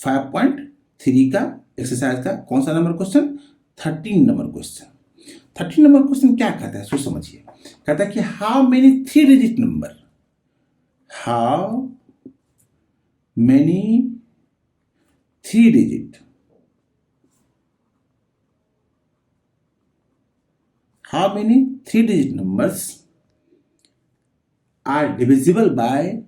5.3 का एक्सरसाइज का कौन सा number question? 13 number question. 13 number question क्या कहता है सो समझिए। कहता है कि how many 3 digit number, how many 3 digit, how many 3 digit numbers are divisible by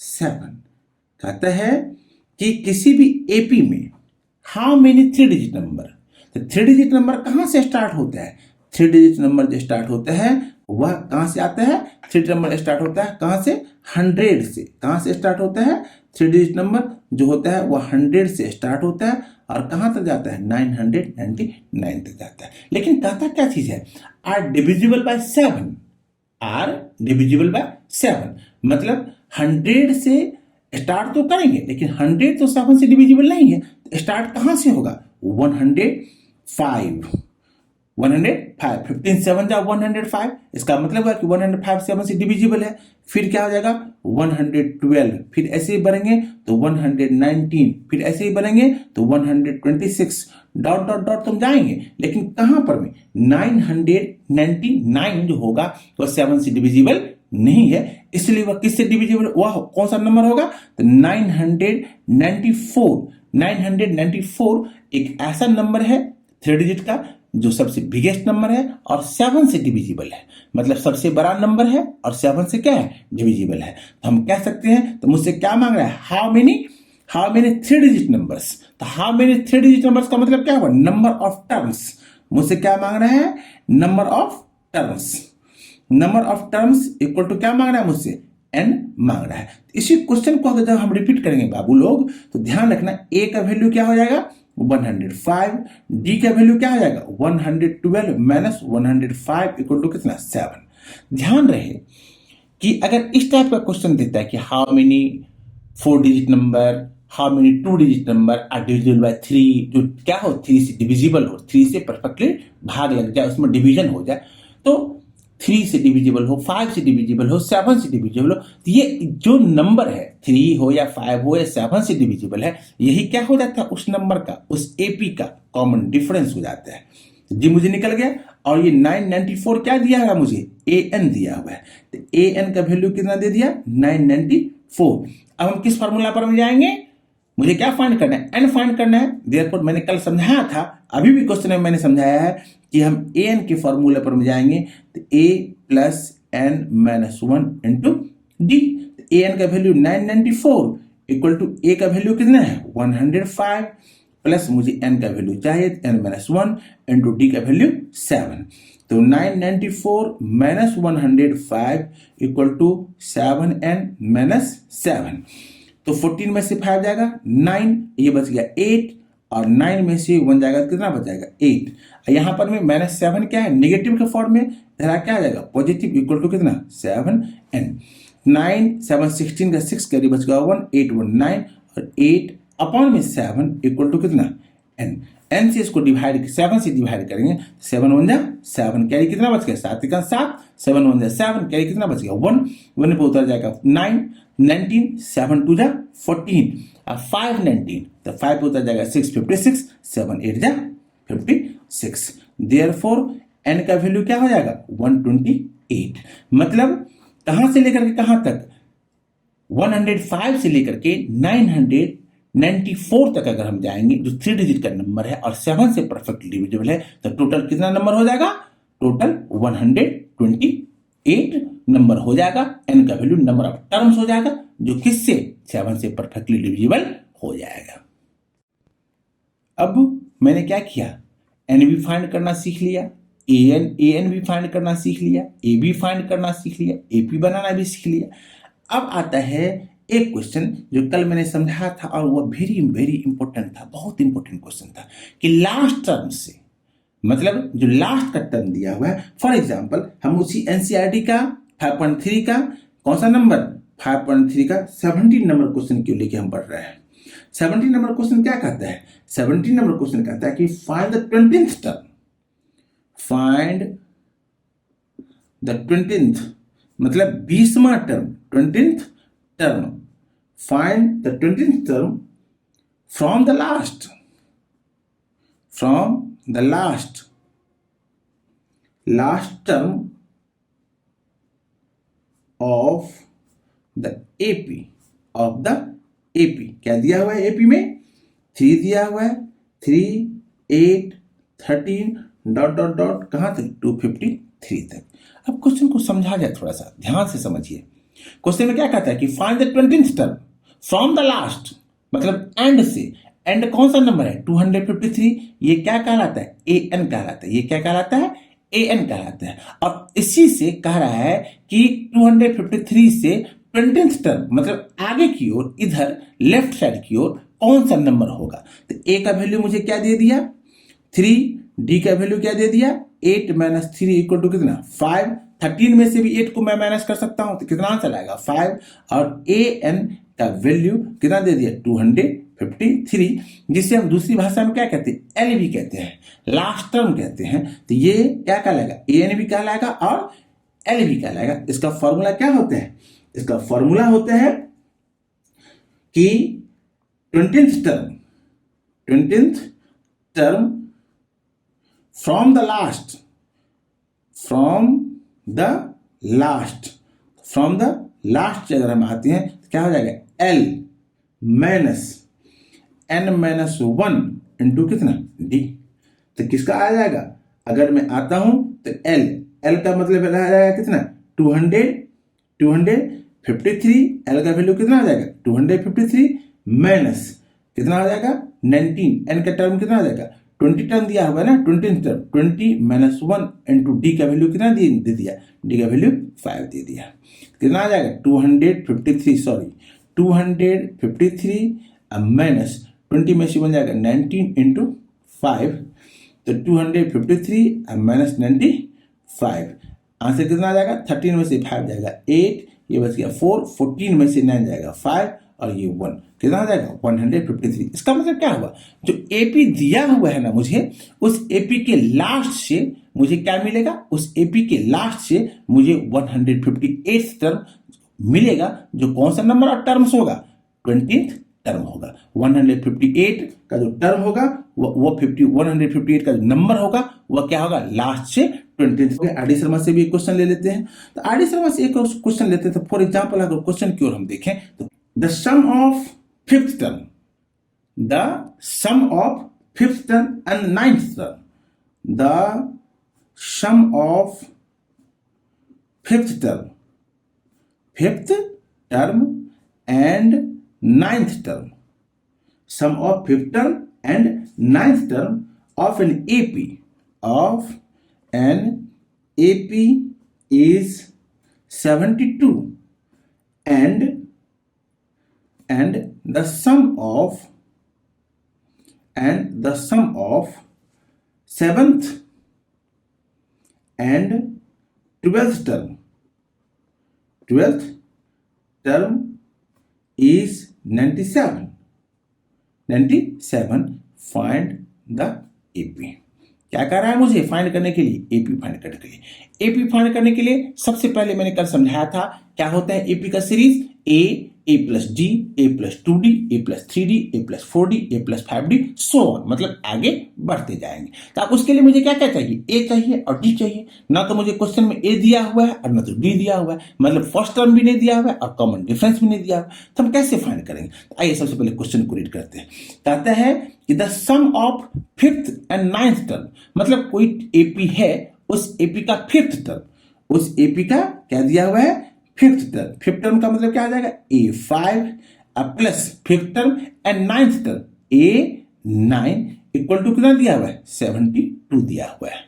7। कहता है कि किसी भी एपी में हाउ मेनी 3 डिजिट नंबर, तो 3 डिजिट नंबर कहां से स्टार्ट होता है? 3 डिजिट नंबर जो स्टार्ट होता है वह कहां से आता है? 3 नंबर स्टार्ट होता है कहां से? 100 से। कहां से स्टार्ट होता है? 3 डिजिट नंबर जो होता है वह 100 से स्टार्ट होता है और कहां तक जाता है? 999 तक जाता है। लेकिन कहता क्या चीज है? Are divisible by 7, are divisible by 7, मतलब 100 से स्टार्ट तो करेंगे लेकिन 100 तो 7 से डिविजिबल नहीं है। स्टार्ट कहां से होगा? 105, 15 7 जा 105, इसका मतलब है कि 105 7 से डिविजिबल है। फिर क्या हो जाएगा? 112, फिर ऐसे ही बढ़ेंगे तो 119, फिर ऐसे ही बढ़ेंगे तो 126, डॉट डॉट डॉट तुम जाएंगे, लेकिन कहां पर में 999 जो होगा तो 7 से डिविजिबल नहीं है, इसलिए वह किससे डिविजिबल? वह कौन सा नंबर होगा? तो 994। 994 एक ऐसा नंबर है 3 डिजिट का जो सबसे बिगेस्ट नंबर है और 7 से डिविजिबल है, मतलब सबसे बड़ा नंबर है और 7 से क्या है? डिविजिबल है। तो हम कह सकते हैं, तो मुझसे क्या मांग रहा है? How many 3 digit numbers. तो हाउ मेनी 3 डिजिट नंबर्स का मतलब क्या हुआ? Number of terms. मुझसे क्या मांग रहा है? Number of terms. Number of terms equal to क्या मांग रहा है मुझसे? n मांग रहा है। इसी क्वेश्चन को अगर जब हम रिपीट करेंगे बाबू लोग, तो ध्यान रखना a का वैल्यू क्या हो जाएगा? 105, डी का वैल्यू क्या हो जाएगा? 112 माइनस 105 इक्वल टू कितना? 7। ध्यान रहे कि अगर इस टाइप का क्वेश्चन देता है कि how many 4 digit number, how many 2 digit number are divisible by 3, जो क्या हो? 3 से डिविजिबल हो, 3 से परफेक्टली भाग लग जाए, उसमें डिवीजन हो जाए, तो 3 से डिविजिबल हो, 5 से डिविजिबल हो, 7 से डिविजिबल हो, तो ये जो नंबर है 3 हो या 5 हो या 7 से डिविजिबल है, यही क्या हो जाता है? उस नंबर का, उस एपी का कॉमन डिफरेंस हो जाता है। जी मुझे निकल गया। और ये 994 क्या दिया है मुझे? an दिया हुआ है, तो an का वैल्यू कितना दे दिया? 994। अब हम किस फॉर्मूला पर में जाएंगे? मुझे क्या फाइंड करना है? n फाइंड करना है। देयरफॉर मैंने कल समझाया था, अभी भी क्वेश्चन में मैंने समझाया है कि हम an के फॉर्मूले पर में जाएंगे, तो a plus n minus 1 into D. an का वैल्यू 994 इक्वल टू a का वैल्यू कितना है? 105 प्लस मुझे n का वैल्यू चाहिए n माइनस 1 इंटू डी का वैल्यू 7। तो 994 minus 105 equal to 7n minus 7। तो 14 में से 5 जाएगा 9, ये बच गया 8, और 9 में से 1 जाएगा, कितना बच जाएगा? 8। यहां पर में माइनस 7 क्या है? नेगेटिव के फॉर्म में, इधर क्या आ जाएगा? पॉजिटिव इक्वल टू कितना? 7n। 9 7 16 का 6 कैरी बच गया 1, 8 1 9, और 8 अपॉन में 7 इक्वल टू कितना? n। n से इसको डिवाइड 7 से डिवाइड करेंगे, 7 1 जा 7, कैरी कितना बच गया? 7 का 7, 7 1 जा 7, कैरी कितना बच गया? 1, 1 पे उतर जाएगा 9, 19, 7 2 जा 14, और 5 19, तो 5 पे उतर जाएगा 6 56, 7 8 जा 56। देयरफॉर n का वैल्यू क्या हो जाएगा? 128। मतलब कहां से लेकर के कहां तक? 105 से लेकर के 994 तक अगर हम जाएंगे, जो 3 डिजिट का नंबर है और 7 से परफेक्टली डिविजिबल है, तो टोटल कितना नंबर हो जाएगा? टोटल 128 नंबर हो जाएगा। n का वैल्यू नंबर ऑफ टर्म्स हो जाएगा, जो किससे? 7 से परफेक्टली डिविजिबल हो जाएगा। अब मैंने क्या किया? n भी फाइंड करना सीख लिया, an भी फाइंड करना सीख लिया, a भी फाइंड करना सीख लिया, ap बनाना भी सीख लिया। अब आता है एक क्वेश्चन जो कल मैंने समझाया था, और वह वेरी वेरी इंपॉर्टेंट था, बहुत इंपॉर्टेंट क्वेश्चन था, कि लास्ट टर्म से, मतलब जो लास्ट का टर्म दिया हुआ है, फॉर एग्जांपल हम उसी एनसीईआरटी का 5.3 का कौन सा नंबर? 5.3 का 17 नंबर क्वेश्चन क्यों लेके हम पढ़ रहे हैं। 17 नंबर क्वेश्चन क्या कहता है? 17 नंबर क्वेश्चन कहता है कि find the 20th term, find the 20th मतलब 20वां term, 20th term, find the 20th term from the last, from the last term of the AP, of the AP. क्या दिया हुआ है एपी में? 3 दिया हुआ है, 3, 8, 13 डॉट डॉट डॉट कहां तक? 253 तक। अब क्वेश्चन को समझा जाए, थोड़ा सा ध्यान से समझिए। क्वेश्चन में क्या कहता है कि find the 20th term from the last, मतलब एंड से। एंड कौन सा नंबर है? 253। ये क्या कहलाता है? एन कहलाता है। ये क्या कहलाता है? एन कहलाता है। और इसी से कह रहा है कि 253 से 20th टर्म मतलब आगे की ओर, इधर लेफ्ट साइड की ओर कौन सा नंबर होगा? तो ए का वैल्यू मुझे क्या दे दिया? 3। डी का वैल्यू क्या दे दिया? 8 माइनस 3 इक्वल टू कितना? 5। 13 में से भी 8 को मैं माइनस कर सकता हूं, तो कितना आंसर आएगा? 5। और ए एन का वैल्यू कितना दे दिया? 253, जिसे हम दूसरी भाषा में क्या कहते हैं? एल भी कहते हैं, लास्ट टर्म कहते हैं। तो ये क्या कहलाएगा? ए एन भी कहलाएगा और एल भी कहलाएगा। इसका फॉर्मूला क्या होता है? इसका फॉर्मूला होता है कि 20th term from the last, अगर हम आते हैं तो क्या हो जाएगा? L minus n minus 1 into कितना? डी। तो किसका आ जाएगा? अगर मैं आता हूं तो एल का मतलब आ जाएगा कितना? 253। एल का वैल्यू कितना आ जाएगा? 253 माइनस कितना आ जाएगा? 19। एन का टर्म कितना आ जाएगा? 20 टर्म दिया हुआ है ना, 20 टर्म, 20 माइनस 1 इंटू डी का वैल्यू कितना दे दिया? डी का वैल्यू 5 दे दिया। कितना आ जाएगा? 253 माइनस 20 में से बन जाएगा 19 इंटू 5, तो 253 माइनस 95। आंसर कितना आ जाएगा? 13 में से 5 जाएगा 8, ये बच गया 4, 14 में से 9 जाएगा 5 और ये 1, कितना आ जाएगा? 153। इसका मतलब क्या हुआ? जो एपी दिया हुआ है ना मुझे, उस एपी के लास्ट से मुझे क्या मिलेगा? उस एपी के लास्ट से मुझे 158 टर्म मिलेगा, जो कौन सा नंबर ऑफ टर्म्स होगा? 20th टर्म होगा। 158 का जो टर्म होगा वो 158 का जो नंबर होगा वह क्या होगा? लास्ट से 20th। आर डी शर्मा से भी एक क्वेश्चन ले लेते हैं। तो आर डी शर्मा से एक क्वेश्चन लेते हैं। तो फॉर एग्जाम्पल अगर क्वेश्चन की ओर हम देखें तो the sum of fifth term and ninth term, the sum of fifth term and ninth term, sum of fifth term and ninth term of an AP is 72, and the sum of seventh and 12th term is 97. Find the AP. क्या कर रहा है मुझे find करने के लिए? AP find करने के लिए। एपी फाइंड करने के लिए सबसे पहले मैंने कल समझाया था क्या होता है एपी का series? A plus D, A plus 2डी, ए प्लस 3डी, ए प्लस 4डी, ए प्लस 5डी, सो ऑन, मतलब आगे बढ़ते जाएंगे। तो अब उसके लिए मुझे क्या क्या चाहिए? ए चाहिए और डी चाहिए। ना तो मुझे क्वेश्चन में ए दिया हुआ है और ना तो डी दिया हुआ है, मतलब फर्स्ट टर्म भी नहीं दिया हुआ है और कॉमन डिफरेंस भी नहीं दिया हुआ है। तो हम कैसे फाइंड करेंगे? तो आइए सबसे पहले क्वेश्चन को रीड करते हैं। कहता है कि the sum of fifth and ninth term, मतलब कोई एपी है, उस एपी का फिफ्थ टर्म, उस एपी का क्या दिया हुआ है? Fifth term. फिफ्थ टर्म का मतलब क्या आ जाएगा? A5 plus fifth term and ninth term A9 equal to कितना दिया हुआ है? 72 दिया हुआ है।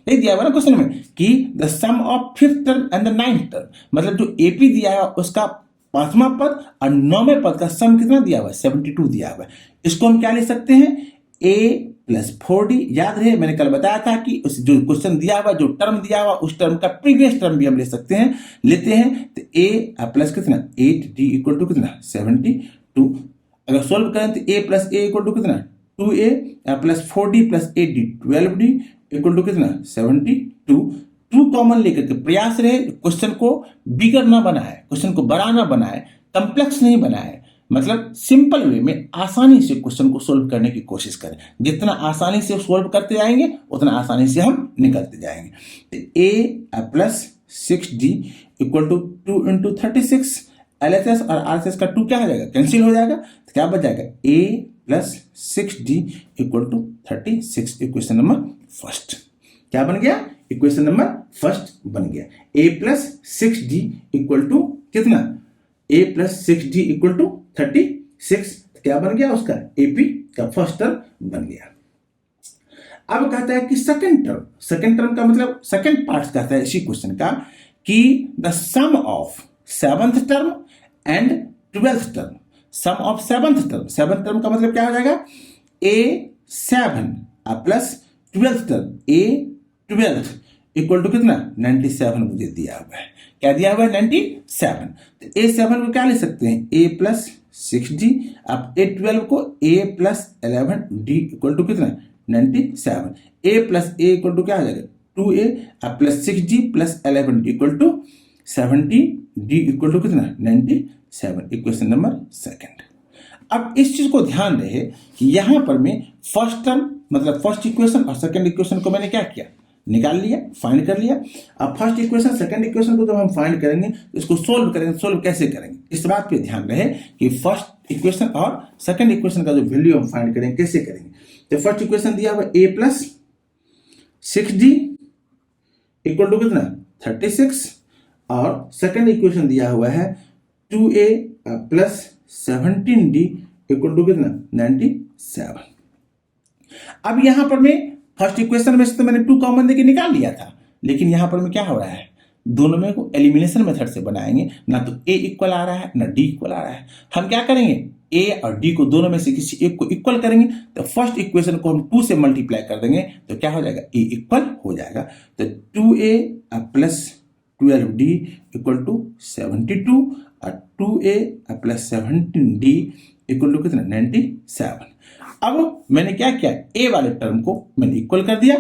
यही दिया हुआ ना क्वेश्चन में कि the sum of fifth term and the ninth term, मतलब जो एपी दिया है उसका 5वां पद और 9वें पद का सम कितना दिया हुआ है? 72 दिया हुआ है। इसको हम क्या ले सकते हैं? A plus 4D। याद रहे मैंने कल बताया था कि उस जो क्वेश्चन दिया हुआ, जो टर्म दिया हुआ, उस टर्म का प्रीवियस टर्म भी हम ले सकते हैं, लेते हैं। तो A प्लस कितना? 8D इक्वल टू कितना? 72। अगर सोल्व करें तो A plus A equal to कितना? 2A plus 4D plus 8D 12D equal to कितना? 72। टू कॉमन लेकर के प्रयास रहे क्वेश्चन को बिगड़ ना बनाए, क्वेश्चन को बड़ा ना बनाए, कम्प्लेक्स नहीं बनाए, मतलब सिंपल वे में आसानी से क्वेश्चन को सोल्व करने की कोशिश करें। जितना आसानी से सोल्व करते जाएंगे उतना आसानी से हम निकलते जाएंगे। तो a plus 6d equal to 2 into 36, LHS और RHS का 2 क्या हो जाएगा, कैंसिल हो जाएगा, तो क्या बच जाएगा a plus 6d equal to 36। Equation number first क्या बन गया, इक्वेशन नंबर फर्स्ट बन गया। a plus 6d equal to कितना, a plus 6d equal to 36, क्या बन गया उसका, AP का फर्स्ट टर्म बन गया। अब कहता है कि सेकंड टर्म का मतलब सेकंड पार्ट कहता है इसी क्वेश्चन का कि the sum of seventh term and 12th term, sum of seventh term का मतलब क्या हो जाएगा, A7 plus 12th term A12 equal to कितना 97 मुझे दिया हुआ है, क्या दिया हुआ है 97। तो A7 को क्या ले सकते हैं, A प्लस 6d, अब A12 को A plus 11d equal to कितना 97, A plus A equal to क्या हो जाएगा 2A plus 6d plus 11d equal to 70d equal to कितना 97। Equation number second. अब इस चीज को ध्यान रहे कि यहां पर मैं फर्स्ट टर्म मतलब फर्स्ट इक्वेशन और सेकंड इक्वेशन को मैंने क्या किया, निकाल लिया, फाइंड कर लिया। अब फर्स्ट इक्वेशन सेकंड इक्वेशन को जब हम फाइंड करेंगे तो इसको सोल्व करेंगे, सोल्व कैसे करेंगे इस बात पे ध्यान रहे कि फर्स्ट इक्वेशन और सेकंड इक्वेशन का जो वैल्यू हम फाइंड करेंगे कैसे करेंगे। तो फर्स्ट इक्वेशन दिया हुआ a plus 6d equal to कितना 36 और सेकंड इक्वेशन दिया हुआ है 2a plus 17d equal to कितना 97। अब यहां पर मैं फर्स्ट इक्वेशन में से तो मैंने 2 कॉमन देके निकाल लिया था, लेकिन यहां पर में क्या हो रहा है, दोनों में को एलिमिनेशन मेथड से बनाएंगे, ना तो a इक्वल आ रहा है ना d इक्वल आ रहा है। हम क्या करेंगे, a और d को दोनों में से किसी एक को इक्वल करेंगे, तो फर्स्ट इक्वेशन को हम 2 से मल्टीप्लाई कर देंगे तो क्या हो जाएगा, a इक्वल हो जाएगा। तो 2a plus 12d equal to 72 और 2a plus 17d equal to कितना 97। अब मैंने क्या किया, a वाले टर्म को मैंने इक्वल कर दिया।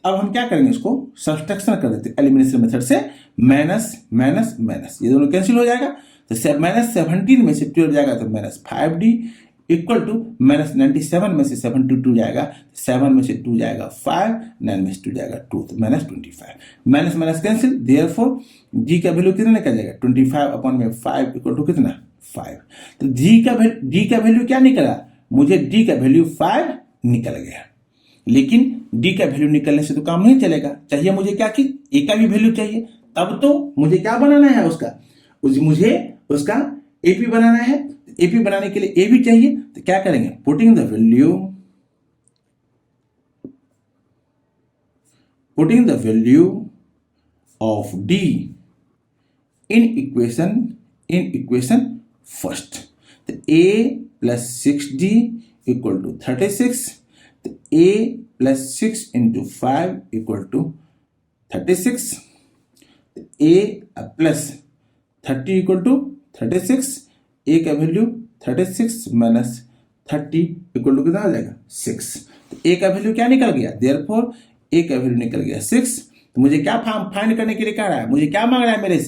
अब हम क्या करेंगे, इसको सब्सट्रैक्शन कर देते हैं एलिमिनेशन मेथड से, माइनस माइनस माइनस, ये दोनों कैंसिल हो जाएगा। तो माइनस 17 में से 12 जाएगा तो minus 5d equal to minus 97 में से 72 जाएगा, 7 में से 2 जाएगा 5, 9 में से 2 जाएगा 2, तो minus 25, minus minus cancel, therefore d का वैल्यू कितना निकल जाएगा 25 अपॉन में 5 इक्वल टू कितना 5। तो d का वैल्यू क्या निकला, मुझे d का वैल्यू 5 निकल गया, लेकिन d का वैल्यू निकलने से तो काम नहीं चलेगा, चाहिए मुझे क्या चीज, a का भी वैल्यू चाहिए। तब तो मुझे क्या बनाना है उसका, मुझे उसका AP बनाना है। AP बनाने के लिए a भी चाहिए, तो क्या करेंगे, putting the value of d in equation first. तो a plus 6d equal to 36, तो a plus 6 into 5 equal to 36, a plus 30 equal to 36, a का वैल्यू 36 माइनस 30 इक्वल टू कितना आ जाएगा 6। तो a का वैल्यू क्या निकल गया, देयरफॉर a का वैल्यू निकल गया 6। तो मुझे क्या फाइंड करने के लिए कह रहा है, मुझे क्या मांग रहा है, मेरे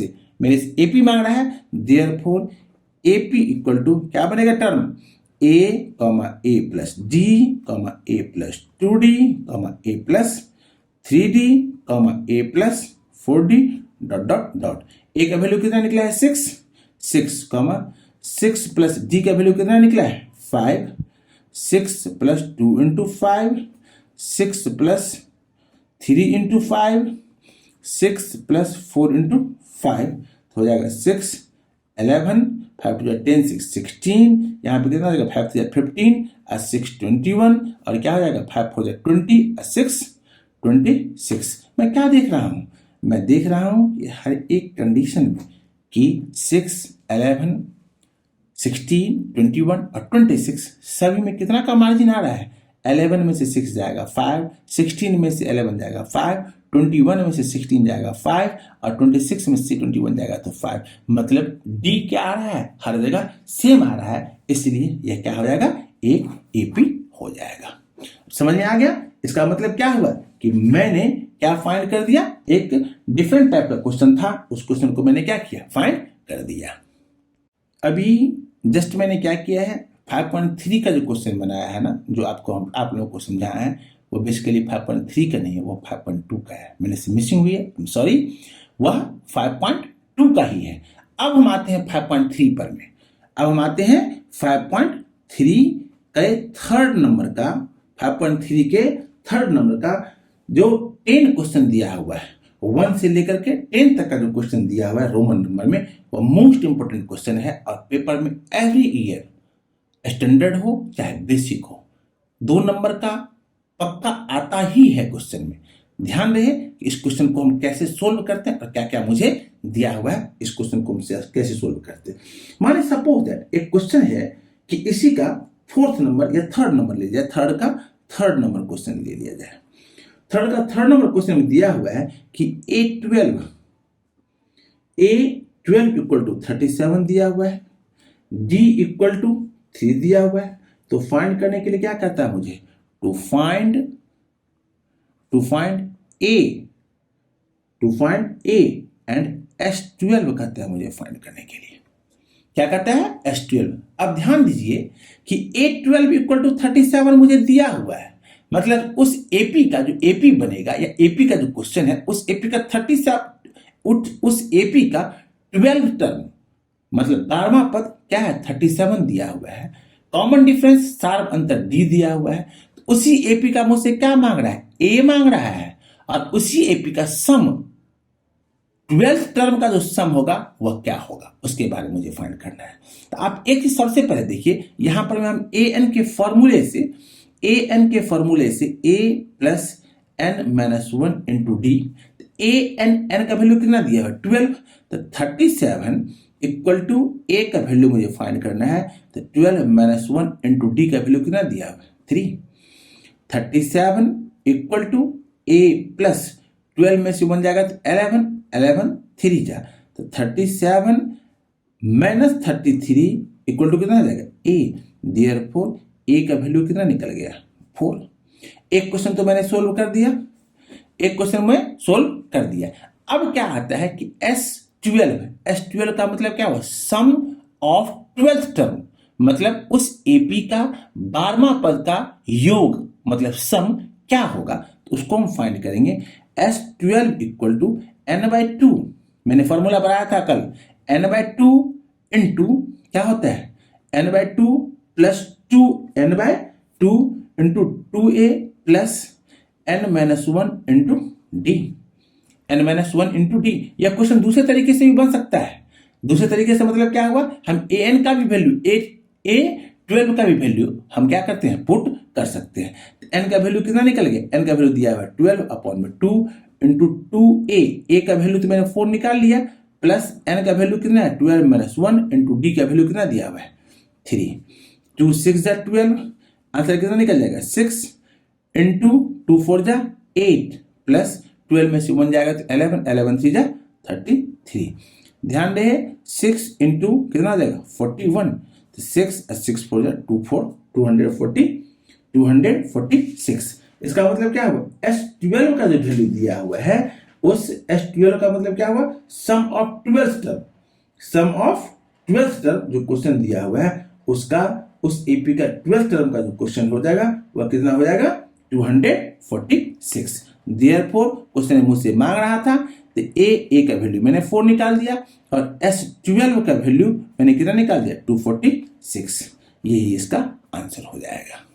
से AP मांग रहा है, देयरफॉर AP इक्वल टू क्या बनेगा term, a plus d a plus 2d a plus 3d a plus 4d dot dot dot. a का वैल्यू कितना निकला है 6 प्लस d का वैल्यू कितना निकला है 5, 6 plus 2 into 5, 6 plus 3 into 5, 6 plus 4 into 5 हो जाएगा 6, 11, 5 to 10, 6, 16, यहाँ पे कितना हो जाएगा 5 to 15, 6, 21 और क्या हो जाएगा 5 हो जाएगा 20, 6, 26। मैं क्या देख रहा हूँ, मैं देख रहा हूँ कि हर एक कंडीशन में कि 6, 11, 16, 21 और 26 सभी में कितना का मार्जिन आ रहा है, 11 में से 6 जाएगा 5, 16 में से 11 जाएगा 5, 21 में से 16 जाएगा 5 और 26 में से 21 जाएगा तो 5। मतलब D क्या आ रहा है, हर जगह सेम आ रहा है, इसलिए यह क्या हो जाएगा, एक AP हो जाएगा। समझ में आ गया, इसका मतलब क्या हुआ कि मैंने क्या फाइंड कर दिया, एक डिफरेंट टाइप का क्वेश्चन था, उस क्वेश्चन को मैंने क्या किया, फाइंड कर दिया। अभी जस्ट मैंने क्या किया है, 5.3 का जो क्वेश्चन बनाया है ना, जो आप लोगों को समझाया है, वो बेसिकली 5.3 का नहीं है, वो 5.2 का है। मैंने से मिसिंग हुई है, सॉरी, वह 5.2 का ही है। अब हम आते हैं 5.3 पर में। अब हम आते हैं 5.3 के थर्ड नंबर का, 5.3 के थर्ड नंबर का जो 10 क्वेश्चन दिया हुआ है, 1 से लेकर के 10 तक का जो क्वेश्चन दिया हुआ है रोमन नंबर में, वो मोस्ट इंपोर्टेंट क्वेश्चन है। और पेपर में एवरी ईयर स्टैंडर्ड हो चाहे बेसिक हो, 2 नंबर का पक्का आता ही है क्वेश्चन में। ध्यान रहे कि इस क्वेश्चन को हम कैसे सोल्व करते हैं और क्या क्या मुझे दिया हुआ है, इस क्वेश्चन को हम कैसे सोल्व करते हैं। माने सपोज दैट एक क्वेश्चन है कि इसी का 4th नंबर या 3rd नंबर ले जाए, थर्ड का 3rd नंबर क्वेश्चन ले लिया जाए। थर्ड का 3rd नंबर क्वेश्चन में दिया हुआ है कि A12 इक्वल टू 37 दिया हुआ है, D इक्वल टू 3 दिया हुआ है। तो फाइंड करने के लिए क्या कहता है मुझे, to find A and S12 कहता है मुझे फाइंड करने के लिए। क्या कहता है, S12। अब ध्यान दीजिए कि A12 इक्वल टू 37 मुझे दिया हुआ है, मतलब उस AP का जो AP बनेगा या AP का जो क्वेश्चन है, उस AP का 37, उस AP का 12 टर्म, मतलब 12वां पद क्या है, 37 दिया हुआ है। कॉमन डिफरेंस शार्प अंतर D दिया हुआ है। तो उसी AP का मुझसे क्या मांग रहा है, A मांग रहा है, और उसी AP का सम 12th टर्म का जो सम होगा वह क्या होगा, उसके बारे में मुझे फाइंड करना है। तो आप एक चीज सबसे पहले देखिए, यहां पर हम an के फॉर्मूले से a plus n minus 1 into D, n का वैल्यू कितना दिया है, 12। तो 37 इक्वल टू a का वैल्यू मुझे फाइंड करना है, तो 12 माइनस 1 इंटू डी का वैल्यू कितना दिया है, 3। 37 इक्वल टू a प्लस 12 में से 1 जाएगा तो 11 3 जा, तो 37 माइनस 33 इक्वल टू कितना जाएगा, a। देयरफॉर a का वैल्यू कितना निकल गया, 4। एक क्वेश्चन तो मैंने सोल्व कर दिया, अब क्या आता है कि S12 का मतलब क्या हुआ, सम ऑफ 12th टर्म, मतलब उस AP का 12वां पद का योग, मतलब सम क्या होगा, तो उसको हम फाइंड करेंगे। S12 इक्वल टू n/2, मैंने फॉर्मूला बनाया था कल, n/2 इंटू क्या होता है, n/2 plus 2 n/2 into 2a plus n-1 into D, n-1 into D. यह क्वेश्चन दूसरे तरीके से भी बन सकता है। दूसरे तरीके से मतलब क्या हुआ, हम an का भी वैल्यू, A12 का भी वैल्यू हम क्या करते हैं, पुट कर सकते हैं। n का वैल्यू कितना निकल गया, n का वैल्यू दिया हुआ है 12/2 इंटू 2a का वैल्यू तो मैंने 4 निकाल लिया, प्लस n का वैल्यू कितना है, 12 माइनस 1 इंटू डी का वैल्यू कितना दिया हुआ है, 3। 2 6 जा 12, आंसर कितना निकल जाएगा, 6 इंटू 2 4 जा 8, प्लस 12 में से 1 जाएगा तो 11 3 जा 33। ध्यान रहे 6 इंटू कितना जाएगा, 41, तो 6 4 जा 246। इसका मतलब क्या हुआ, S12 का जो वैल्यू दिया हुआ है, उस S12 का मतलब क्या हुआ, सम ऑफ 12th टर्म जो क्वेश्चन दिया हुआ है, उसका उस AP का 12th टर्म का जो क्वेश्चन हो जाएगा वह कितना हो जाएगा, 246। देयरफॉर क्वेश्चन मुझसे मांग रहा था, तो A का वैल्यू मैंने 4 निकाल दिया और S12 का वैल्यू मैंने कितना निकाल दिया, 246। यही इसका आंसर हो जाएगा।